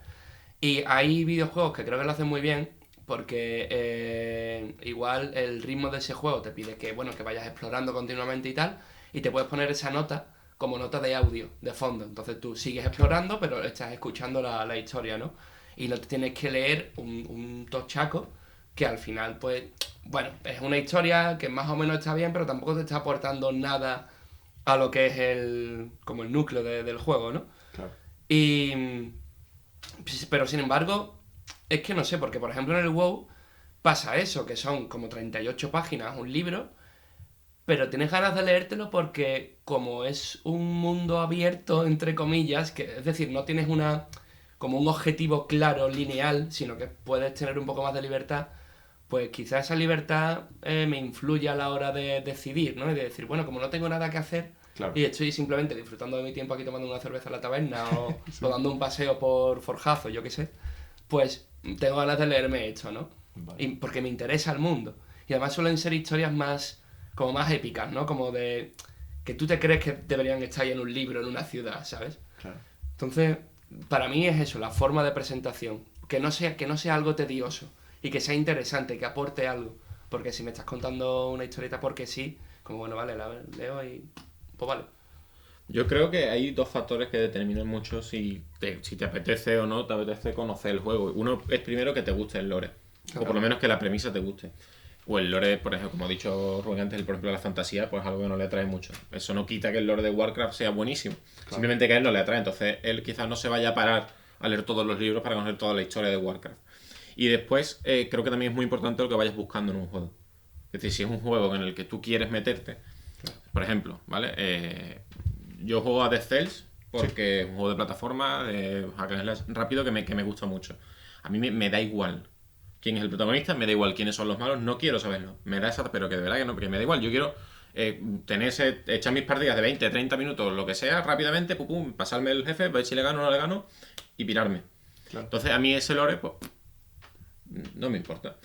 Y hay videojuegos que creo que lo hacen muy bien, porque igual el ritmo de ese juego te pide que vayas explorando continuamente y tal, y te puedes poner esa nota como nota de audio, de fondo. Entonces tú sigues explorando, pero estás escuchando la historia, ¿no? y no te tienes que leer un tochaco que al final, pues, bueno, es una historia que más o menos está bien, pero tampoco te está aportando nada a lo que es como el núcleo del juego, ¿no? Claro. Pero sin embargo, es que no sé, porque por ejemplo en el WoW pasa eso, que son como 38 páginas, un libro, pero tienes ganas de leértelo porque como es un mundo abierto, entre comillas, que es decir, no tienes como un objetivo claro, lineal, sino que puedes tener un poco más de libertad, pues quizás esa libertad me influye a la hora de decidir, ¿no? Y de decir, bueno, como no tengo nada que hacer, Claro. y estoy simplemente disfrutando de mi tiempo aquí tomando una cerveza en la taberna o dando un paseo por Forjazo, yo qué sé, pues tengo ganas de leerme esto, ¿no? Vale. Porque me interesa el mundo. Y además suelen ser historias como más épicas, ¿no? Como de que tú te crees que deberían estar ahí en un libro, en una ciudad, ¿sabes? Claro. Entonces, para mí es eso, la forma de presentación. Que no sea algo tedioso y que sea interesante, que aporte algo. Porque si me estás contando una historieta porque sí, como bueno, vale, la leo y pues vale. Yo creo que hay dos factores que determinan mucho si te apetece o no te apetece conocer el juego. Uno es primero que te guste el lore, o por lo menos que la premisa te guste. O el lore, por ejemplo, como ha dicho Rubén antes, por ejemplo, la fantasía, pues algo que no le atrae mucho. Eso no quita que el lore de Warcraft sea buenísimo. Claro. Simplemente que a él no le atrae. Entonces él quizás no se vaya a parar a leer todos los libros para conocer toda la historia de Warcraft. Y después creo que también es muy importante lo que vayas buscando en un juego. Es decir, si es un juego en el que tú quieres meterte, por ejemplo, ¿vale? Yo juego a Dead Cells porque es un juego de plataforma, de hack and slash rápido que me gusta mucho. A mí me da igual quién es el protagonista, me da igual quiénes son los malos, no quiero saberlo. Me da esa, pero que de verdad que no, porque me da igual. Yo quiero echar mis partidas de 20, 30 minutos, lo que sea, rápidamente, pasarme el jefe, ver si le gano o no le gano y pirarme. Claro. Entonces a mí ese lore, pues, no me importa.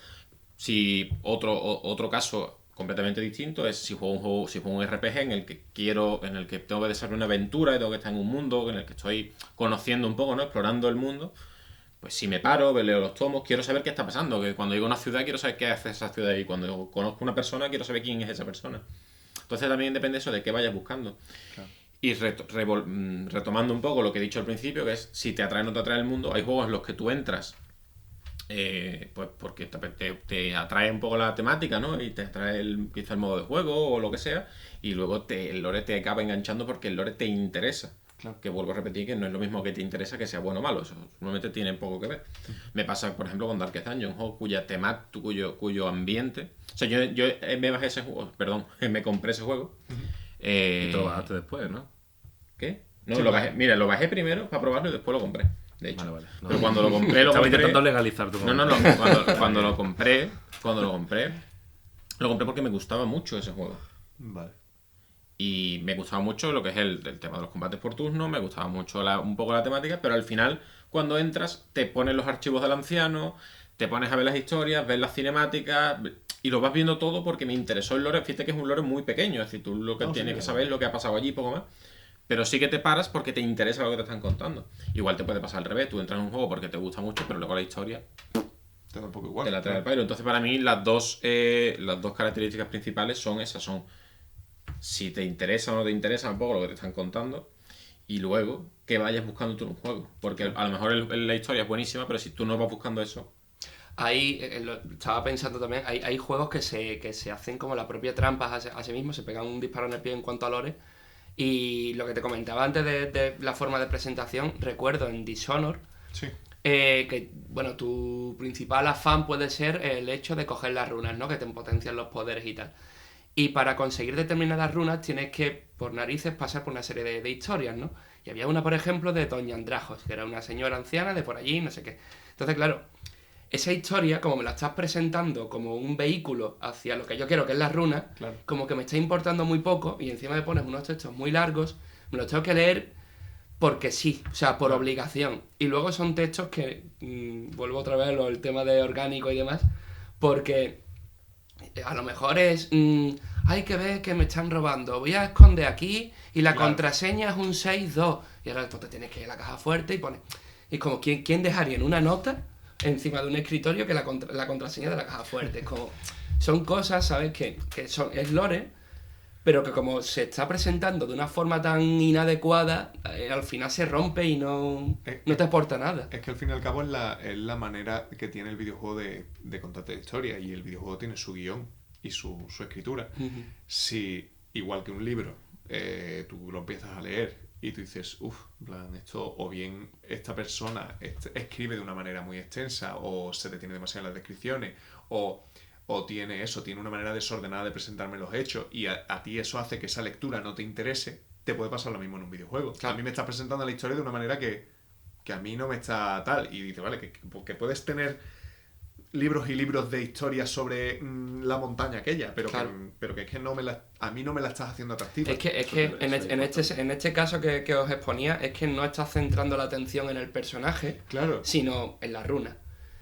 Si otro caso completamente distinto es si juego un RPG en el que tengo que desarrollar una aventura y tengo que estar en un mundo en el que estoy conociendo un poco, ¿no? Explorando el mundo. Pues si me paro, leo los tomos, quiero saber qué está pasando. Que cuando llego a una ciudad quiero saber qué hace esa ciudad y cuando conozco a una persona quiero saber quién es esa persona. Entonces también depende eso de qué vayas buscando. Claro. Y retomando un poco lo que he dicho al principio, que es si te atrae o no te atrae el mundo, hay juegos en los que tú entras pues porque te atrae un poco la temática, ¿no? Y te atrae quizá el modo de juego o lo que sea, y luego el lore te acaba enganchando porque el lore te interesa. Claro. Que vuelvo a repetir que no es lo mismo que te interesa que sea bueno o malo, eso normalmente tiene poco que ver. Me pasa, por ejemplo, con Darkest Dungeon, un juego cuya temática, cuyo ambiente... O sea, yo me bajé ese juego, perdón, me compré ese juego. Y te lo bajaste después, ¿no? ¿Qué? No, sí, lo bajé primero para probarlo y después lo compré. De hecho. Vale. No, pero cuando lo compré, Estaba intentando legalizar tu No. Cuando lo compré porque me gustaba mucho ese juego. Vale. Y me gustaba mucho lo que es el tema de los combates por turno, me gustaba mucho un poco la temática, pero al final, cuando entras, te pones los archivos del anciano, te pones a ver las historias, ves las cinemáticas, y lo vas viendo todo porque me interesó el lore. Fíjate que es un lore muy pequeño, es decir, tú lo que tienes que saber es lo que ha pasado allí, poco más. Pero sí que te paras porque te interesa lo que te están contando. Igual te puede pasar al revés, tú entras en un juego porque te gusta mucho, pero luego la historia te da un poco igual. Te la trae el pairo. Entonces para mí las dos características principales son esas, son si te interesa o no te interesa un poco lo que te están contando, y luego que vayas buscando tú en un juego. Porque a lo mejor la historia es buenísima, pero si tú no vas buscando eso... Ahí, estaba pensando también, hay juegos que se hacen como la propia trampa a sí mismos, se pegan un disparo en el pie en cuanto a lore. Y lo que te comentaba antes de la forma de presentación, recuerdo en Dishonor, sí. Que bueno, tu principal afán puede ser el hecho de coger las runas, ¿no? Que te potencian los poderes y tal. Y para conseguir determinadas runas tienes que, por narices, pasar por una serie de historias, ¿no? Y había una, por ejemplo, de Doña Andrajos, que era una señora anciana de por allí, no sé qué. Entonces, claro, esa historia, como me la estás presentando como un vehículo hacia lo que yo quiero, que es la runa, claro, como que me está importando muy poco, y encima me pones unos textos muy largos, me los tengo que leer porque sí, o sea, por obligación. Y luego son textos que, vuelvo otra vez el tema de orgánico y demás, porque a lo mejor es, hay que ver que me están robando, voy a esconder aquí y la contraseña es un 6-2. Y ahora pues, te tienes que ir a la caja fuerte y pones... Y como, ¿quién dejaría en una nota encima de un escritorio que la contraseña de la caja fuerte? Es como, son cosas, ¿sabes? Que es lore, pero que como se está presentando de una forma tan inadecuada, al final se rompe y no te aporta nada. Es que al fin y al cabo es la manera que tiene el videojuego de contarte la historia, y el videojuego tiene su guión y su escritura. Si, igual que un libro, tú lo empiezas a leer y tú dices, en plan, esto, o bien esta persona escribe de una manera muy extensa, o se detiene demasiado en las descripciones, o tiene una manera desordenada de presentarme los hechos, y a ti eso hace que esa lectura no te interese, te puede pasar lo mismo en un videojuego. Claro. A mí me está presentando la historia de una manera que a mí no me está tal, y dice, vale, que puedes tener libros y libros de historia sobre la montaña aquella, pero, claro. pero que es que a mí no me la estás haciendo atractiva. Es que en este caso que os exponía, es que no estás centrando la atención en el personaje, Claro. sino en la runa.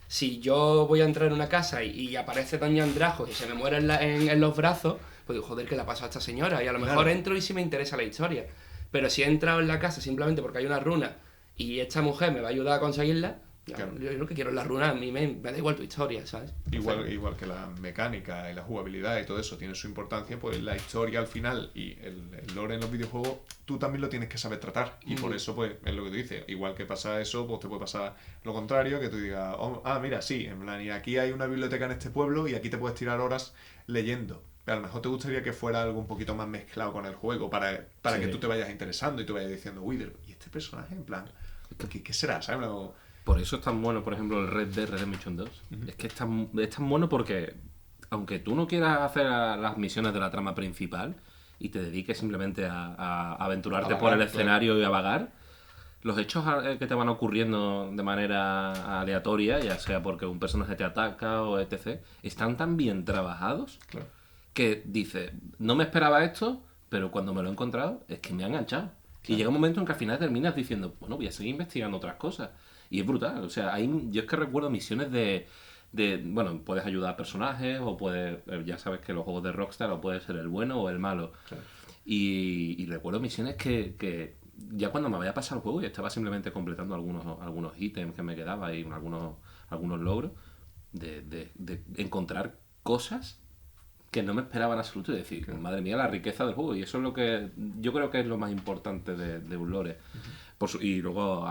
Si yo voy a entrar en una casa y aparece Doña Andrajos y se me muere en los brazos, pues digo, joder, ¿qué le ha pasado a esta señora? Y a lo mejor entro y sí me interesa la historia. Pero si he entrado en la casa simplemente porque hay una runa y esta mujer me va a ayudar a conseguirla, Claro. yo lo que quiero es la runa, a mí me da igual tu historia, ¿sabes? Igual que la mecánica y la jugabilidad y todo eso tiene su importancia, pues la historia al final y el lore en los videojuegos tú también lo tienes que saber tratar, y por eso pues es lo que tú dices, igual que pasa eso, pues te puede pasar lo contrario, que tú digas, mira, sí, en plan, y aquí hay una biblioteca en este pueblo y aquí te puedes tirar horas leyendo. Pero a lo mejor te gustaría que fuera algo un poquito más mezclado con el juego para que tú te vayas interesando y te vayas diciendo, uy, ¿y este personaje? En plan, ¿qué será? ¿Sabes? Por eso es tan bueno, por ejemplo, el Red Dead Redemption 2. Es que es tan bueno porque, aunque tú no quieras hacer las misiones de la trama principal y te dediques simplemente a aventurarte por el escenario y a vagar, los hechos que te van ocurriendo de manera aleatoria, ya sea porque un personaje te ataca o etc., están tan bien trabajados que dices, no me esperaba esto, pero cuando me lo he encontrado es que me ha enganchado. Y llega un momento en que al final terminas diciendo, bueno, voy a seguir investigando otras cosas. Y es brutal, o sea, yo es que recuerdo misiones bueno, puedes ayudar a personajes, o puedes, ya sabes que los juegos de Rockstar o puede ser el bueno o el malo. Claro. Y recuerdo misiones que ya cuando me había pasado el juego y estaba simplemente completando algunos ítems que me quedaba y algunos logros, de encontrar cosas que no me esperaba en absoluto, y decir, madre mía, la riqueza del juego. Y eso es lo que yo creo que es lo más importante de un lore. Y luego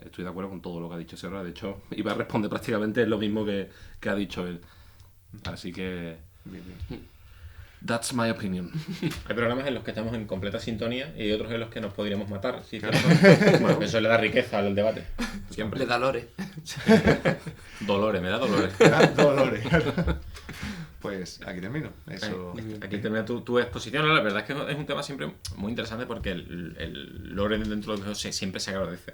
estoy de acuerdo con todo lo que ha dicho Serra. De hecho, iba a responder prácticamente lo mismo que ha dicho él. Así que... Bien. That's my opinion. Hay programas en los que estamos en completa sintonía y otros en los que nos podríamos matar. ¿Sí? Claro. Bueno, eso le da riqueza al debate. Siempre. Le da lore. Dolores, me da dolores. Dolores. Pues aquí termino. Eso. Aquí termina tu exposición. La verdad es que es un tema siempre muy interesante porque el lore dentro de los videojuegos siempre se agradece.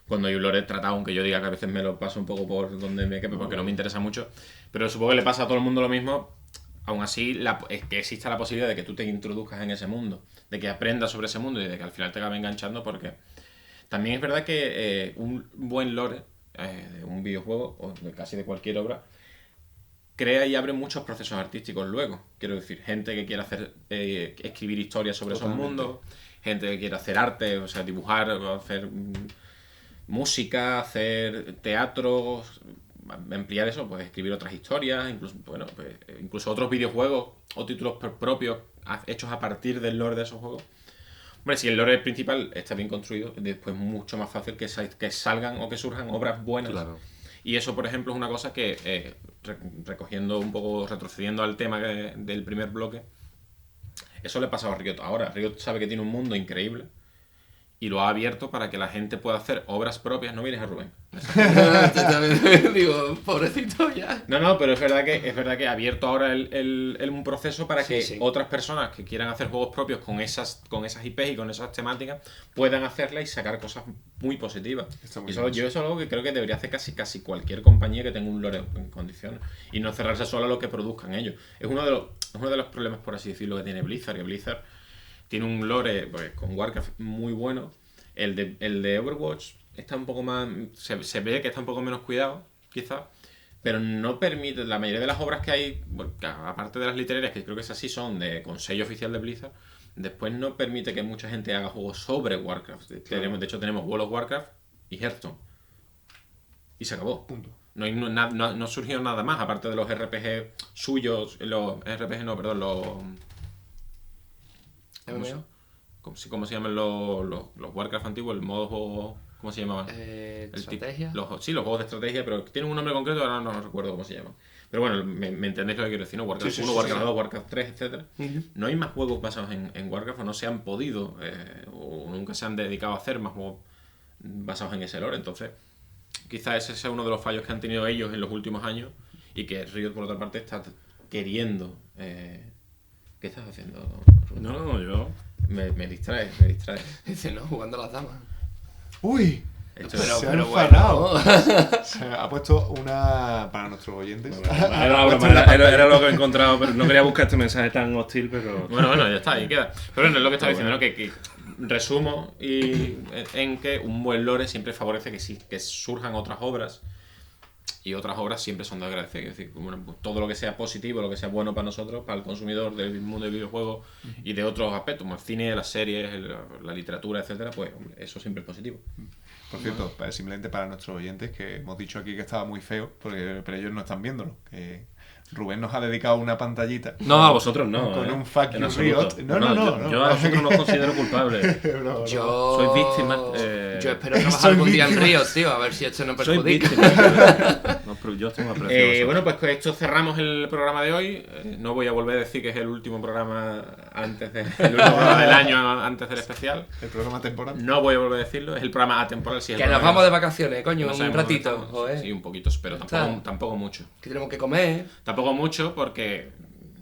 Cuando hay un lore tratado, aunque yo diga que a veces me lo paso un poco por donde me quepe porque no me interesa mucho, pero supongo que le pasa a todo el mundo lo mismo. Aún así, es que exista la posibilidad de que tú te introduzcas en ese mundo, de que aprendas sobre ese mundo y de que al final te acabe enganchando, porque también es verdad que un buen lore de un videojuego o casi de cualquier obra crea y abre muchos procesos artísticos luego. Quiero decir, gente que quiera escribir historias sobre esos mundos, gente que quiera hacer arte, o sea, dibujar, hacer música, hacer teatro, ampliar eso, pues escribir otras historias, incluso otros videojuegos o títulos propios hechos a partir del lore de esos juegos. Hombre, si el lore principal está bien construido, después es mucho más fácil que salgan o que surjan obras buenas. Claro. Y eso, por ejemplo, es una cosa que, recogiendo un poco, retrocediendo al tema del primer bloque, eso le ha pasado a Riot ahora. Riot sabe que tiene un mundo increíble y lo ha abierto para que la gente pueda hacer obras propias. No vienes a Rubén. Digo, pobrecito ya. No, pero es verdad que ha abierto ahora un proceso para que otras personas que quieran hacer juegos propios con esas IPs y con esas temáticas puedan hacerlas y sacar cosas muy positivas. Eso es algo que creo que debería hacer casi cualquier compañía que tenga un lore en condiciones y no cerrarse solo a lo que produzcan ellos. Es uno de los problemas, por así decirlo, que tiene Blizzard, que Blizzard tiene un lore pues, con Warcraft muy bueno. El de Overwatch está un poco más... Se ve que está un poco menos cuidado, quizás, pero no permite... La mayoría de las obras que hay, bueno, aparte de las literarias, que creo que esas sí son con sello oficial de Blizzard, después no permite que mucha gente haga juegos sobre Warcraft. Claro. De hecho, tenemos World of Warcraft y Hearthstone. Y se acabó. Punto. No surgió nada más, aparte de los RPG suyos, los MMO. ¿Cómo se llaman los Warcraft antiguos? El modo juego. ¿Cómo se llamaban? Estrategia. Sí, los juegos de estrategia, pero tienen un nombre concreto, ahora no recuerdo cómo se llaman. Pero bueno, me entendéis lo que quiero decir, ¿no? Warcraft 1, Warcraft 2, Warcraft 3, etc. No hay más juegos basados en Warcraft, o no se han podido, o nunca se han dedicado a hacer más juegos basados en ese lore. Entonces, quizás ese sea uno de los fallos que han tenido ellos en los últimos años y que Riot, por otra parte, está queriendo... ¿Qué estás haciendo, Rubén? No, yo... Me distrae. Dice, no, jugando a las damas. ¡Uy! Esto Pero- es- Se ha pero enfadado. Se ha puesto una... Para nuestros oyentes. Era una broma, era lo que he encontrado, pero no quería buscar este mensaje tan hostil, pero... Bueno, ya está, ahí queda. Pero bueno, es lo que estaba diciendo, ¿no? Que resumo en que un buen lore siempre favorece que surjan otras obras, y otras obras siempre son de agradecer. Es decir, bueno, pues todo lo que sea positivo, lo que sea bueno para nosotros, para el consumidor del mundo del videojuego y de otros aspectos, como el cine, las series, la literatura, etcétera, pues hombre, eso siempre es positivo. Por cierto, simplemente para nuestros oyentes, que hemos dicho aquí que estaba muy feo, pero ellos no están viéndolo. Que Rubén nos ha dedicado una pantallita. No, a vosotros no. Con un fuck en you absoluto. Riot. No. Yo a vosotros no os considero culpables. No. Yo... Soy víctima, Yo espero trabajar Soy algún día en víctima. Río, tío, a ver si esto no Soy perjudica. víctima. No, pero yo estoy más precioso. Bueno, pues con esto cerramos el programa de hoy. No voy a volver a decir que es el último programa el último programa del año antes del especial. El programa temporal. No voy a volver a decirlo, es el programa atemporal. Sí, es el Que nos programa vamos de vacaciones, coño, no un sabemos dónde ratito. estamos. Joder. Sí, un poquito, pero está. tampoco mucho. Que tenemos que comer. Tampoco mucho porque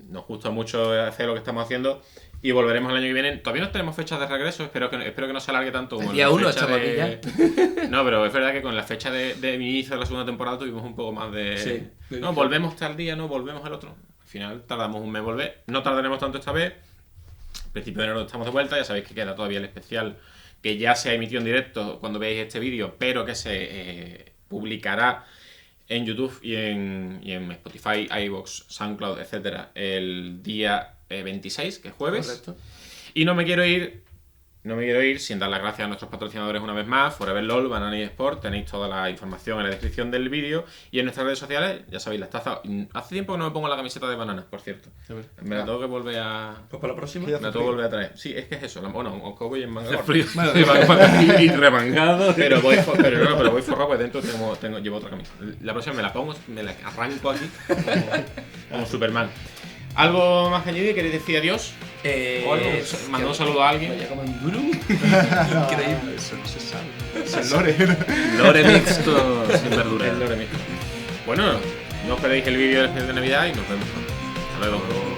nos gusta mucho hacer lo que estamos haciendo y volveremos el año que viene. Todavía no tenemos fechas de regreso, espero que no se alargue tanto como El día la 1 fecha estamos aquí de... No, pero es verdad que con la fecha de inicio de la segunda temporada tuvimos un poco más de... Sí. No, volvemos tal día, no, volvemos al otro. Al final tardamos un mes en volver. No tardaremos tanto esta vez. A principio de enero estamos de vuelta, ya sabéis que queda todavía el especial que ya se ha emitido en directo cuando veáis este vídeo, pero que se publicará en YouTube y en Spotify, iVoox, SoundCloud, etcétera, el día 26, que es jueves. Correcto. Y no me quiero ir sin dar las gracias a nuestros patrocinadores una vez más, Forever LOL, Banana y Sport. Tenéis toda la información en la descripción del vídeo y en nuestras redes sociales, ya sabéis, las tazas. Hace tiempo que no me pongo la camiseta de Banana, por cierto. Me la tengo que volver a... Pues para la próxima. Sí, Me la tengo que volver a traer. Sí, es que es eso. Bueno, aunque voy en manga. Frío. Y remangado. Pero voy forrado, pues dentro llevo otra camisa. La próxima me la pongo, me la arranco aquí como Superman. ¿Algo más que añadir? ¿Queréis decir adiós? ¿O algo? ¿Mandar un saludo a alguien? Vaya como en Durum. Increíble. Eso no se sabe. Es el lore. Lore mixto sin verdura. El lore mixto. Bueno, no os perdéis el vídeo del especial de Navidad y nos vemos pronto. Hasta luego.